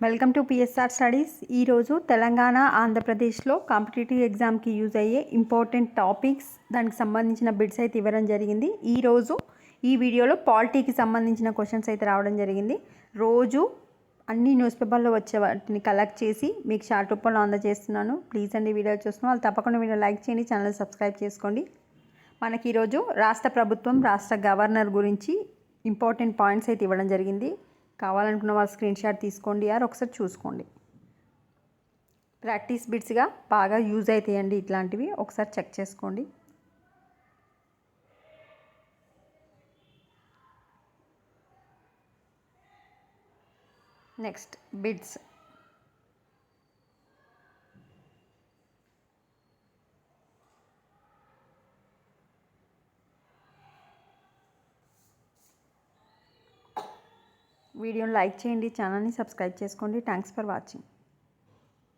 Welcome to PSR studies. ఈరోజు తెలంగాణ ఆంధ్రప్రదేశ్లో competitive ఎగ్జామ్కి యూజ్ అయ్యే ఇంపార్టెంట్ టాపిక్స్, దానికి సంబంధించిన బిట్స్ అయితే ఇవ్వడం జరిగింది. ఈరోజు ఈ వీడియోలో పాలిటీకి సంబంధించిన క్వశ్చన్స్ అయితే రావడం జరిగింది. రోజు అన్ని న్యూస్ పేపర్లో వచ్చే వాటిని కలెక్ట్ చేసి మీకు షార్ట్ రూపంలో అందజేస్తున్నాను. ప్లీజ్ అండి, వీడియో చూస్తున్నాను వాళ్ళు తప్పకుండా వీడియో లైక్ చేయండి, ఛానల్ సబ్స్క్రైబ్ చేసుకోండి. మనకి ఈరోజు రాష్ట్ర ప్రభుత్వం, రాష్ట్ర గవర్నర్ గురించి ఇంపార్టెంట్ పాయింట్స్ అయితే ఇవ్వడం జరిగింది. కావాలనుకున్న వాళ్ళు స్క్రీన్ షాట్ తీసుకోండి, ఒకసారి చూసుకోండి. ప్రాక్టీస్ బిట్స్గా బాగా యూజ్ అవుతాయండి ఇట్లాంటివి, ఒకసారి చెక్ చేసుకోండి. Next bits. వీడియోని లైక్ చేయండి, ఛానల్ని సబ్స్క్రైబ్ చేసుకోండి. Thanks for watching.